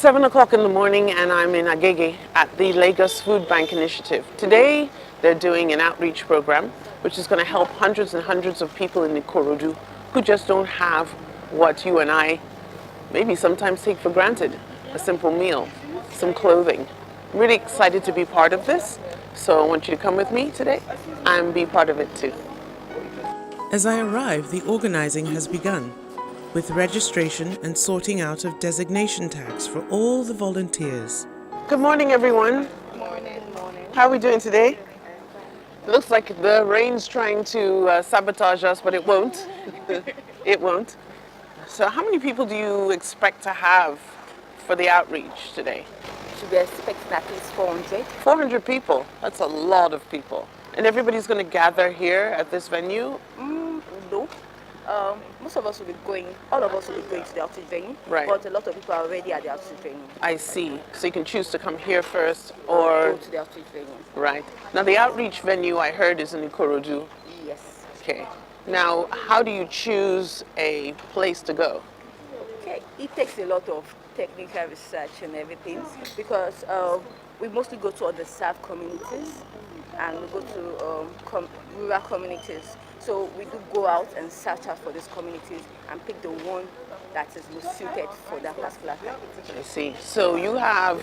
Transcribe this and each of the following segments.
7 o'clock in the morning and I'm in Agege at the Lagos Food Bank Initiative. Today they're doing an outreach program which is going to help hundreds and hundreds of people in Ikorodu who just don't have what you and I maybe sometimes take for granted. A simple meal, some clothing. I'm really excited to be part of this, so I want you to come with me today and be part of it too. As I arrive, the organizing has begun, with registration and sorting out of designation tags for all the volunteers. Good morning, everyone. Good morning. How are we doing today? Looks like the rain's trying to sabotage us, but it won't. It won't. So how many people do you expect to have for the outreach today? Should be expecting at least 400. 400 people. That's a lot of people. And everybody's going to gather here at this venue? No. Most of us will be going, all of us will be going to the outreach venue. Right. But a lot of people are already at the outreach venue. I see. So you can choose to come here first or... Go to the outreach venue. Right. Now the outreach venue I heard is in Ikorodu. Yes. Okay. Now how do you choose a place to go? Okay. It takes a lot of technical research and everything because we mostly go to underserved communities and we go to rural communities. So we do go out and search out for these communities and pick the one that is most suited for that particular type. I see. So you have,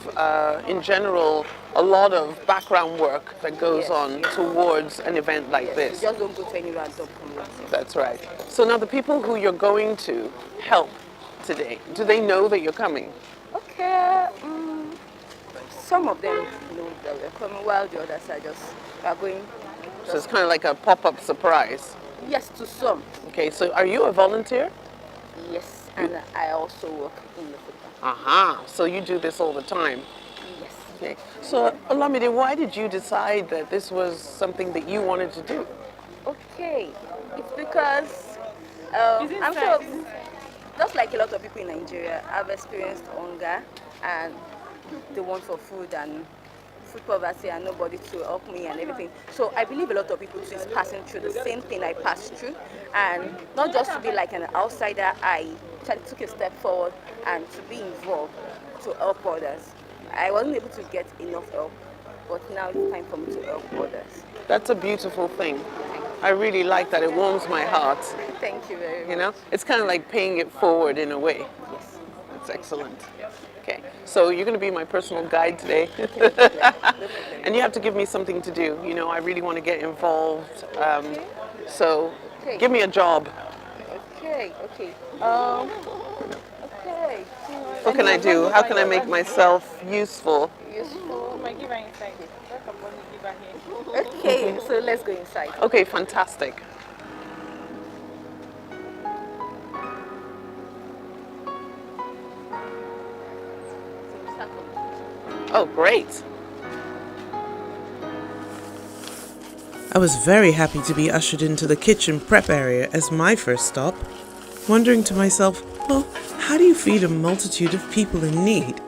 in general, a lot of background work that goes on towards an event like this. You just don't go to any random community. That's right. So now the people who you're going to help today, do they know that you're coming? Okay. Some of them know that we're coming, while the others are going. So it's kind of like a pop-up surprise. Yes, to some. Okay, so are you a volunteer? Yes, and I also work in the food bank. Aha, so you do this all the time. Yes. Okay. So Olamide, why did you decide that this was something that you wanted to do? Okay, it's because I'm sure, just like a lot of people in Nigeria, I've experienced hunger and the want for food and food poverty and nobody to help me and everything. So I believe a lot of people too is passing through the same thing I passed through, and not just to be like an outsider, I took a step forward and to be involved to help others. I wasn't able to get enough help, but now it's time for me to help others. That's a beautiful thing. I really like that. It warms my heart. Thank you very much. You know, it's kind of like paying it forward in a way. Yes. That's excellent. Okay, so you're going to be my personal guide today. And you have to give me something to do. You know, I really want to get involved. So give me a job. Okay. Okay. What can I do? How can I make myself useful? Useful. Okay, so let's go inside. Okay, fantastic. Oh, great. I was very happy to be ushered into the kitchen prep area as my first stop, wondering to myself, well, how do you feed a multitude of people in need?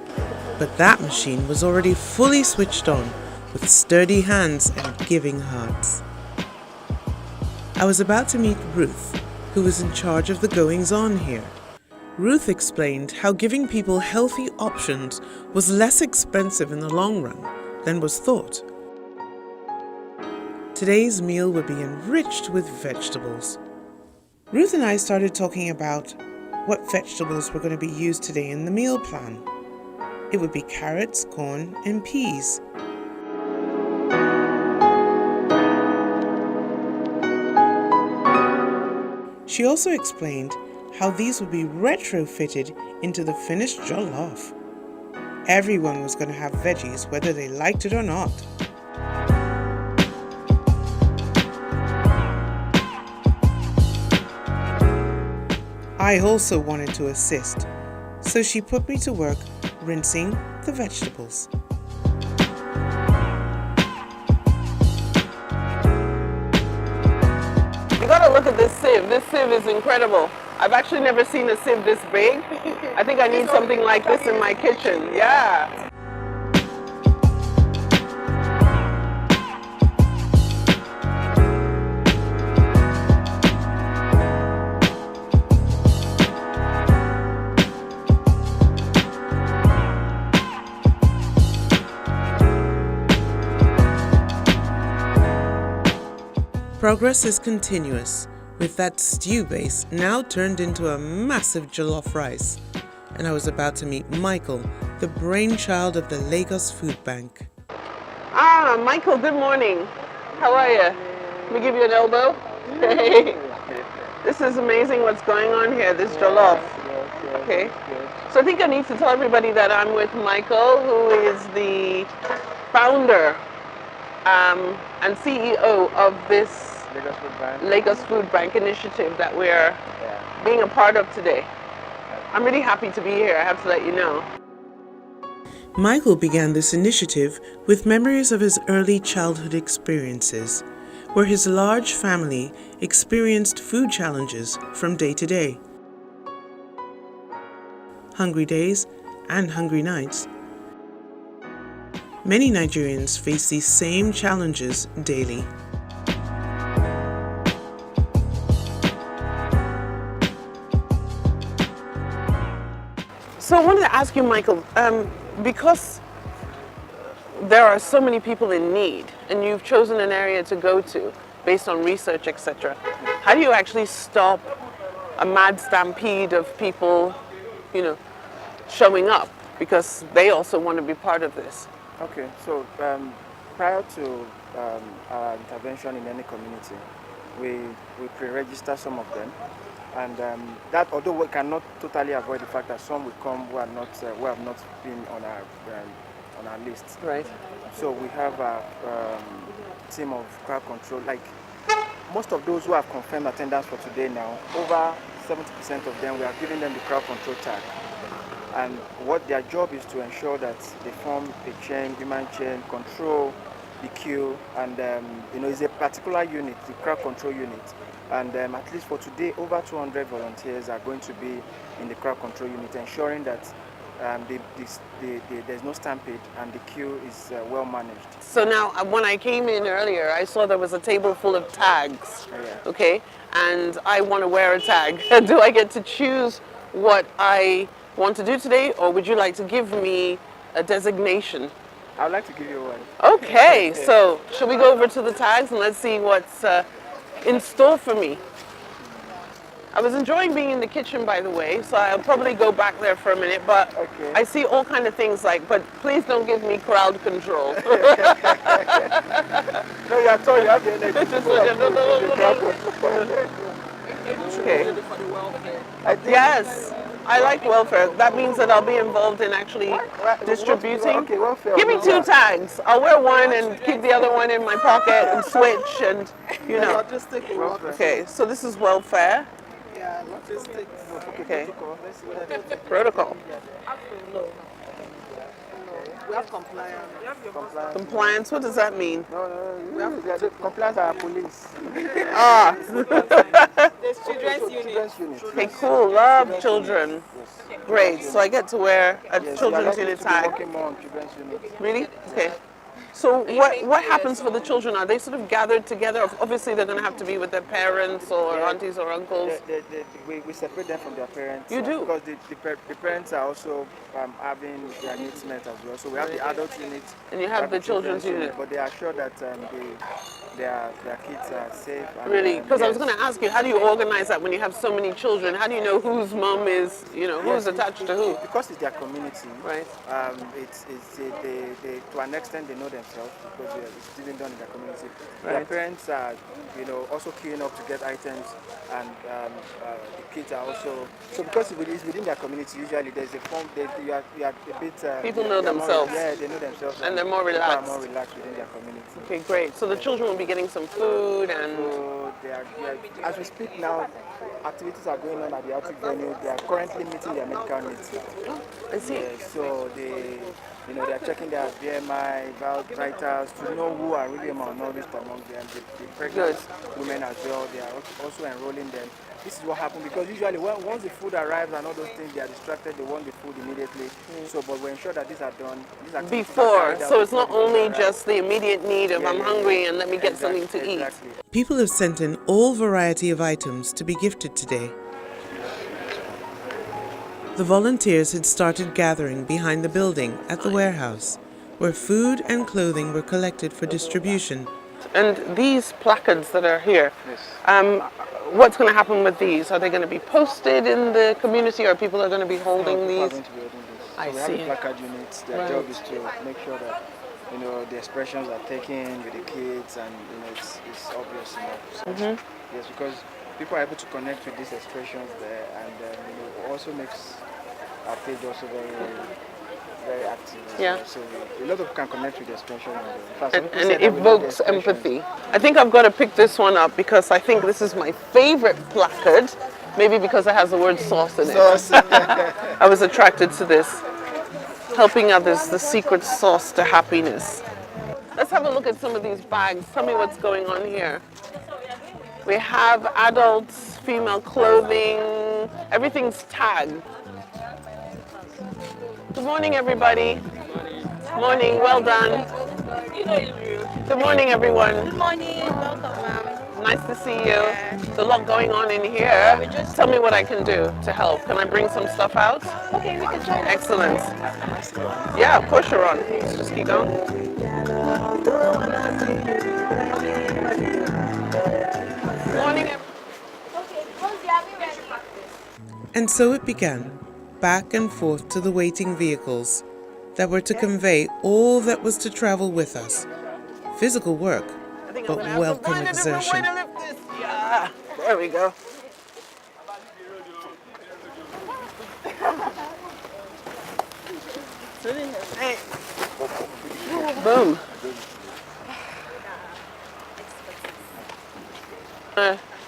But that machine was already fully switched on, with sturdy hands and giving hearts. I was about to meet Ruth, who was in charge of the goings-on here. Ruth explained how giving people healthy options was less expensive in the long run than was thought. Today's meal would be enriched with vegetables. Ruth and I started talking about what vegetables were going to be used today in the meal plan. It would be carrots, corn, and peas. She also explained how these would be retrofitted into the finished jollof. Everyone was going to have veggies whether they liked it or not. I also wanted to assist, so she put me to work rinsing the vegetables. You gotta look at this sieve. This sieve is incredible. I've actually never seen a sieve this big. I think I need something like this in my kitchen. Yeah. Progress is continuous, with that stew base now turned into a massive jollof rice. And I was about to meet Michael, the brainchild of the Lagos Food Bank. Ah, Michael, good morning. How are you? Let me give you an elbow. Hey. This is amazing what's going on here, this jollof. Okay. So I think I need to tell everybody that I'm with Michael, who is the founder and CEO of this Lagos Food Bank initiative that we're being a part of today. I'm really happy to be here, I have to let you know. Michael began this initiative with memories of his early childhood experiences, where his large family experienced food challenges from day to day. Hungry days and hungry nights. Many Nigerians face these same challenges daily. So I wanted to ask you, Michael, because there are so many people in need and you've chosen an area to go to based on research, etc., how do you actually stop a mad stampede of people, showing up because they also want to be part of this? Okay, so prior to our intervention in any community, we pre-register some of them, and that, although we cannot totally avoid the fact that some will come who have not been on our list. Right. So we have a team of crowd control. Like most of those who have confirmed attendance for today now, over 70% of them, we are giving them the crowd control tag. And what their job is to ensure that they form a chain, human chain, control the queue, and it's a particular unit, the crowd control unit. And at least for today, over 200 volunteers are going to be in the crowd control unit, ensuring that there's no stampede and the queue is well managed. So now, when I came in earlier, I saw there was a table full of tags, okay? And I want to wear a tag. Do I get to choose what I want to do today, or would you like to give me a designation? I would like to give you one. Okay, so should we go over to the tags and let's see what's in store for me? I was enjoying being in the kitchen, by the way, so I'll probably go back there for a minute, but Okay. I see all kind of things but please don't give me crowd control. No, you are told you have the energy. Okay. Yes, I like welfare. That means that I'll be involved in actually distributing. Okay, welfare. Give me 2 tags. I'll wear one and keep the other one in my pocket and switch and, Okay, so this is welfare. Yeah, logistics. Okay. Protocol. Protocol. We have compliance. Compliance, what does that mean? We have compliance are police. Ah, There's children's unit. okay, cool. Love children. Great. So I get to wear a Yes, children's we are unit likely to be tag. working more on children's unit. Really? Okay. So what happens for the children? Are they sort of gathered together? Obviously, they're going to have to be with their parents or aunties or uncles. We separate them from their parents. You do? Because the parents are also having their needs met as well. So we have the adult unit. And you have the children's unit. But they are sure that their kids are safe. And, Really? Because I was yes. going to ask you, how do you organize that when you have so many children? How do you know whose mom is, who's attached to who? Because it's their community. Right. They to an extent they know themselves because it's even done in their community. Their Right. parents are, also queuing up to get items, and the kids are also. So because it's within their community, usually there's a form. You are a bit. People know they are more- themselves. Yeah, they know themselves, And they're more people relaxed. are more relaxed within their community. Okay, great. So the children will be getting some food and... So they are, as we speak now, activities are going on at the outreach venue. They are currently meeting their medical needs now. I see. So they are checking their BMI, vitals to know who are really malnourished among them. The pregnant women as well. They are also enrolling them. This is what happened because usually once the food arrives and all those things, they are distracted. They want the food immediately. So, but we ensure that these are done. These activities are Before, carried out so it's not before the food only arrives. just the immediate need of I'm hungry and let me get something to eat. Exactly. People have sent in all variety of items to be gifted today. The volunteers had started gathering behind the building at the warehouse, where food and clothing were collected for distribution, And these placards that are here, Yes. what's going to happen with these? Are they going to be posted in the community, or people are going to be holding People are these? going to be holding this. I So we have see. a placard unit. Their Right. job is to make sure that the expressions are taken with the kids, and it's obvious enough. So, yes, because people are able to connect with these expressions there, and also makes our page also very active. As Yeah. well. So a lot of people can connect with the expression. In fact, some And, people and say it that we love the evokes expressions. empathy. I think I've got to pick this one up because I think this is my favorite placard. Maybe because it has the word sauce in it. Sauce. I was attracted to this. Helping others, the secret sauce to happiness. Let's have a look at some of these bags. Tell me what's going on here. We have adults, female clothing, everything's tagged. Good morning, everybody. Morning, well done. Good morning, everyone. Good morning, welcome, ma'am. Nice to see you. There's a lot going on in here. Tell me what I can do to help. Can I bring some stuff out? Okay, we can try that. Excellent. Yeah, of course you're on. Let's just keep going. Morning. Okay, Rosie, are we ready? And so it began, back and forth to the waiting vehicles that were to convey all that was to travel with us. Physical work, I think but I'm gonna have to welcome find a different way exertion. to lift this. Yeah. There we go. Hey. Boom.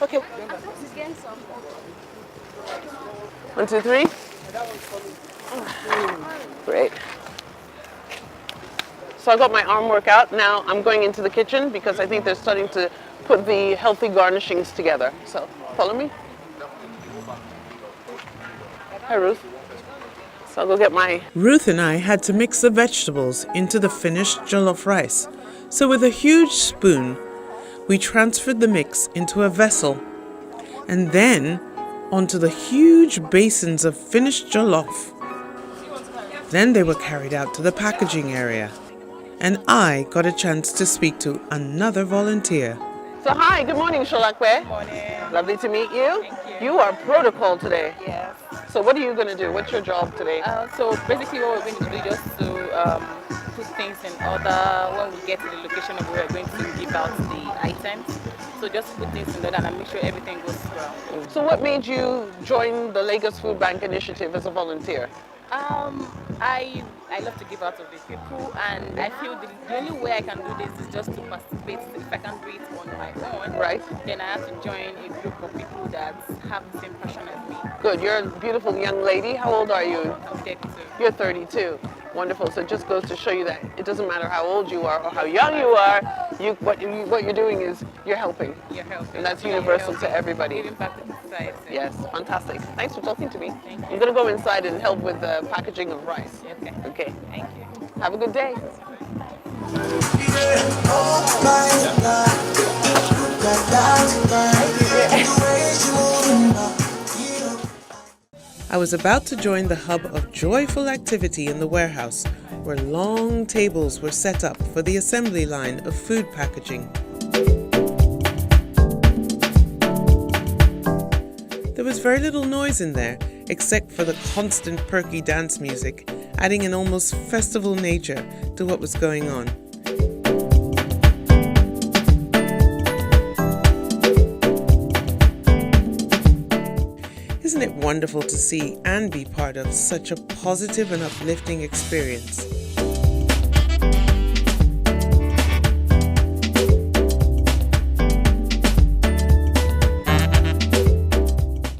Okay. 1, 2, 3. Great. So I got my arm workout. Now I'm going into the kitchen because I think they're starting to put the healthy garnishings together. So follow me. Hi, Ruth. So I'll go get my... Ruth and I had to mix the vegetables into the finished jollof rice. So with a huge spoon, we transferred the mix into a vessel and then onto the huge basins of finished jollof. Then they were carried out to the packaging area, and I got a chance to speak to another volunteer. So hi, good morning, Sholakwe. Morning. Lovely to meet you. Thank you. You are protocol today. Yes. So what are you going to do? What's your job today? So basically what we're going to do is just to put things in order when we get to the location of where we're going to give out the items. So just put things in order and make sure everything goes well. So what made you join the Lagos Food Bank Initiative as a volunteer? I love to give out to the people, and I feel the only way I can do this is just to participate. If I can't do it on my own, Right. then I have to join a group of people that have the same passion as me. Good. You're a beautiful young lady. How old are you? I'm 32. You're 32. Wonderful. So it just goes to show you that it doesn't matter how old you are or how young you are. What you're doing is you're helping. You're helping. And that's You're universal to helping. everybody. Giving back to society. Yes, fantastic. Thanks for talking to me. Thank you. I'm going to go inside and help with the packaging of rice. Okay. Okay. Thank you. Have a good day. I was about to join the hub of joyful activity in the warehouse, where long tables were set up for the assembly line of food packaging. There was very little noise in there, except for the constant perky dance music, adding an almost festival nature to what was going on. Isn't it wonderful to see and be part of such a positive and uplifting experience?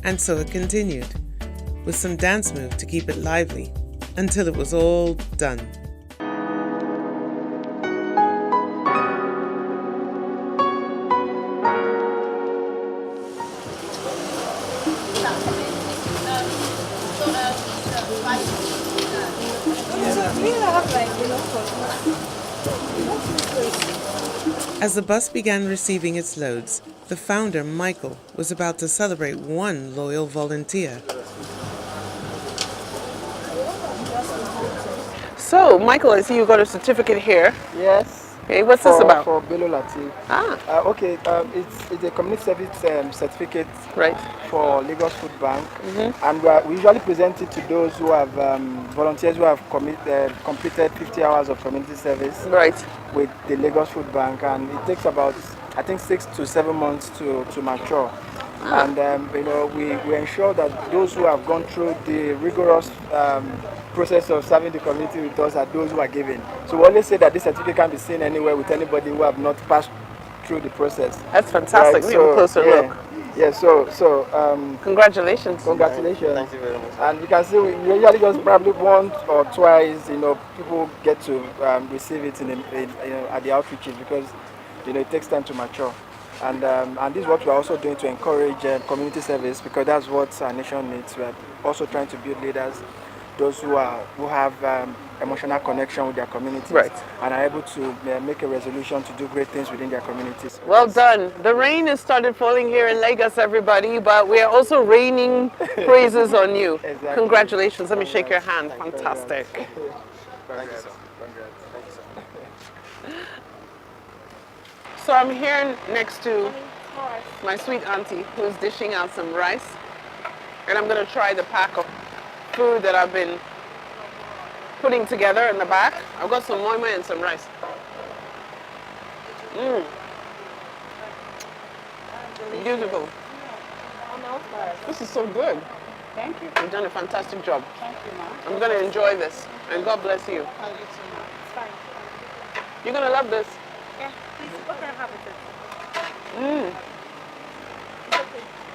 And so it continued, with some dance move to keep it lively, until it was all done. As the bus began receiving its loads, the founder, Michael, was about to celebrate one loyal volunteer. So, Michael, I see you got a certificate here. Yes. Okay, what's this about? For Bello Latif. Ah, Okay, it's a community service certificate right. for Lagos Food Bank, and we usually present it to those who have volunteers who have completed 50 hours of community service Right. with the Lagos Food Bank, and it takes about, I think, 6 to 7 months to mature. And we ensure that those who have gone through the rigorous process of serving the community with us are those who are given. So we always say that this certificate can be seen anywhere with anybody who have not passed through the process. That's fantastic. Let me have a closer look. Yeah, so Congratulations. congratulations. Thank you very much. And you can see we usually just probably once or twice, people get to receive it at the outreaches, because it takes time to mature. And this is what we're also doing to encourage community service, because that's what our nation needs. We're also trying to build leaders, those who have emotional connection with their communities, Right. and are able to make a resolution to do great things within their communities. Well done. The rain has started falling here in Lagos, everybody, but we are also raining praises on you. Exactly. Congratulations. Let me shake your hand. Thank you very much. Fantastic. Thank you, sir. Thank you, sir. So I'm here next to my sweet auntie who's dishing out some rice. And I'm going to try the pack of food that I've been putting together in the back. I've got some moi moi and some rice. Beautiful. This is so good. Thank you. You've done a fantastic job. Thank you, ma'am. I'm going to enjoy this. And God bless you. You're going to love this. Yeah, please, what can I have with it?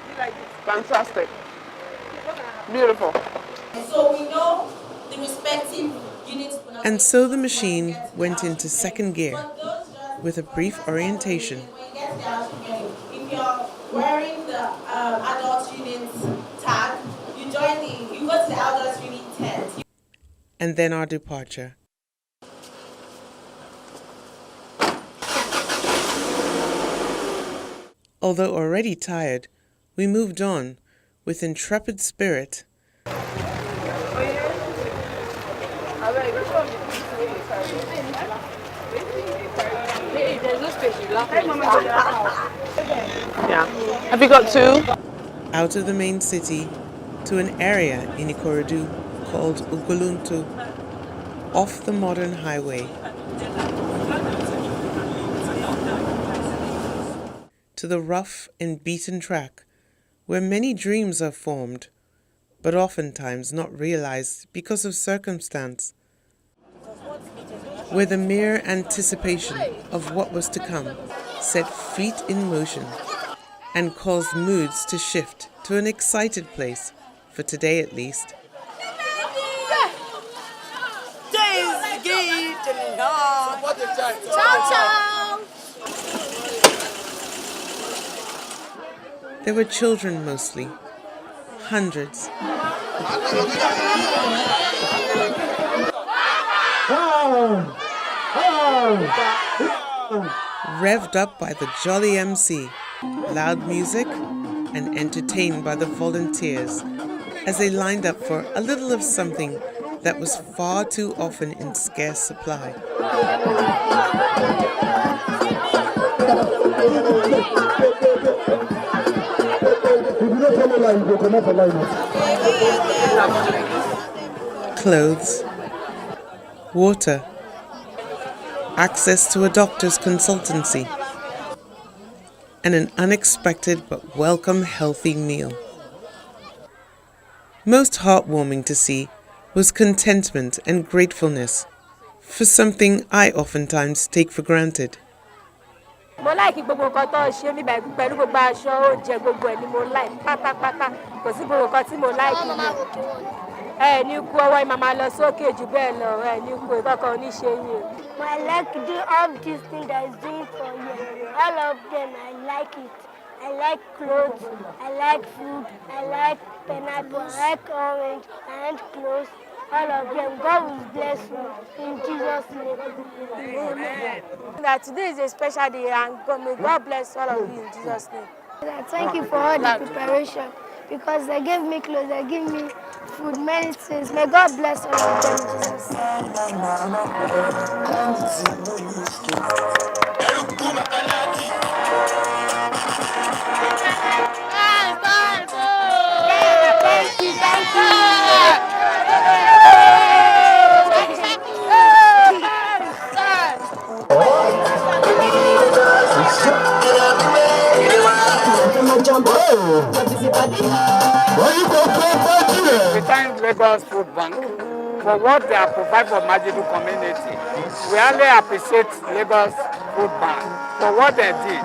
You like this? Fantastic. Beautiful. So we know the respective units. And so the machine went into second gear with a brief orientation. When you get there, if you're wearing the adult unit tag, you go to the adult unit tent. And then our departure. Although already tired, we moved on with intrepid spirit. Yeah. Have you got two? Out of the main city to an area in Ikorodu called Ugoluntu, off the modern highway, to the rough and beaten track where many dreams are formed, but oftentimes not realized because of circumstance, where the mere anticipation of what was to come set feet in motion and caused moods to shift to an excited place, for today at least. There were children mostly, hundreds. Revved up by the jolly MC, loud music, and entertained by the volunteers as they lined up for a little of something that was far too often in scarce supply. Clothes, water, access to a doctor's consultancy, and an unexpected but welcome healthy meal. Most heartwarming to see was contentment and gratefulness for something I oftentimes take for granted. Mo like gbogbo nǹkan tó ṣe mi báyìí pẹ̀lú gbogbo aṣọ oúnjẹ gbogbo ẹ̀ ni mo like pátápátá kò sí gbogbo nǹkan tí mo like ni ẹ ní kú ọwọ́ ìmọ̀ máa lọ sókè jù bẹ́ẹ̀ lọ ẹ ní kú ìkọ̀kọ̀ oníṣe yìí o. I like doing all these things that is doing for you. All of them, I like it. I like clothes, I like food, I like pineapple, I like orange, I like clothes. All of them. God will bless you in Jesus' name. Amen. That today is a special day and may God bless all of you in Jesus' name. Thank you for all the preparation because they gave me clothes, they gave me food, many things. May God bless all of them in Jesus' name. We thank Lagos Food Bank for what they have provided for Majedu community. We only appreciate Lagos Food Bank for what they did,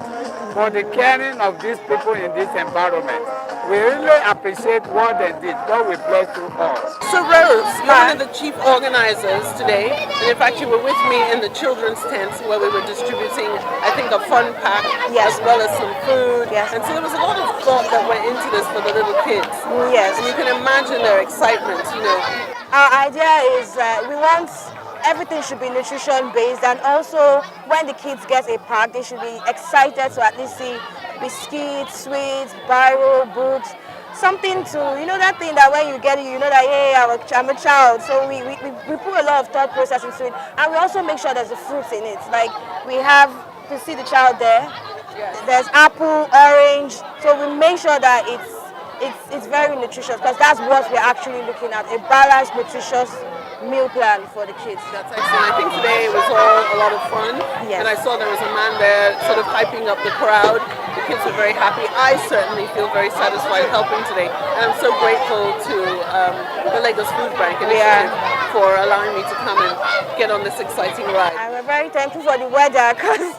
for the caring of these people in this environment. We really appreciate what they did. God will bless you all. So Rose, you're one of the chief organizers today, and in fact you were with me in the children's tents where we were distributing, I think, a fun pack as well as some food. Yes. And so there was a lot of thought that went into this for the little kids. Yes. And you can imagine their excitement, you know. Our idea is we want everything should be nutrition based, and also when the kids get a pack, they should be excited to at least see biscuits, sweets, biro, books, something to, you know, that thing that when you get it, you know that, hey, I'm a child. So we put a lot of thought process into it, and we also make sure there's a fruit in it. Like we have to see the child there. There's apple, orange, so we make sure that it's very nutritious, because that's what we're actually looking at, a balanced, nutritious meal plan for the kids. That's excellent. I think today it was all a lot of fun. Yes. And I saw there was a man there sort of hyping up the crowd. The kids were very happy. I certainly feel very satisfied helping today. And I'm so grateful to the Lagos Food Bank Initiative for allowing me to come and get on this exciting ride. And we're very thankful for the weather, because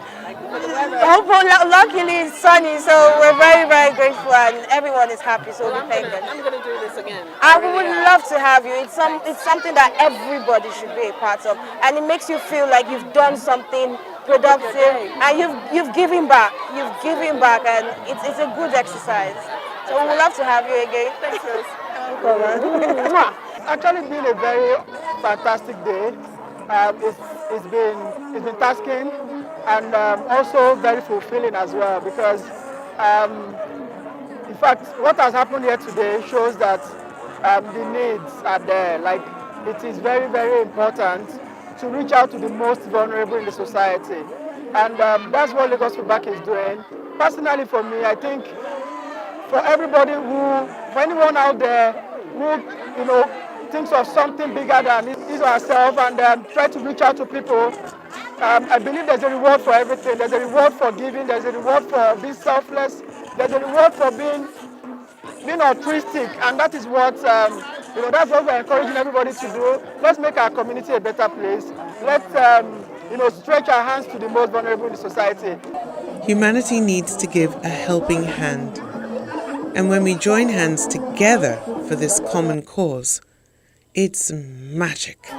luckily it's sunny, so we're very, very grateful, and everyone is happy, so we thank them. I'm going to do this again. I would love to have you. It's something that everybody should be a part of, and it makes you feel like you've done something productive, and you've given back. You've given back, and it's a good exercise. So we would love to have you again. Thanks, Rose. Actually, it's been a very fantastic day. It's been tasking and also very fulfilling as well, because in fact what has happened here today shows that the needs are there. Like, it is very, very important to reach out to the most vulnerable in the society, and that's what Lagos Food Bank is doing. Personally, for me, I think for everybody for anyone out there who thinks of something bigger than his or herself and try to reach out to people, I believe there's a reward for everything. There's a reward for giving. There's a reward for being selfless. There's a reward for being altruistic, and that is what that's what we're encouraging everybody to do. Let's make our community a better place. Let's stretch our hands to the most vulnerable in the society. Humanity needs to give a helping hand. And when we join hands together for this common cause, it's magic.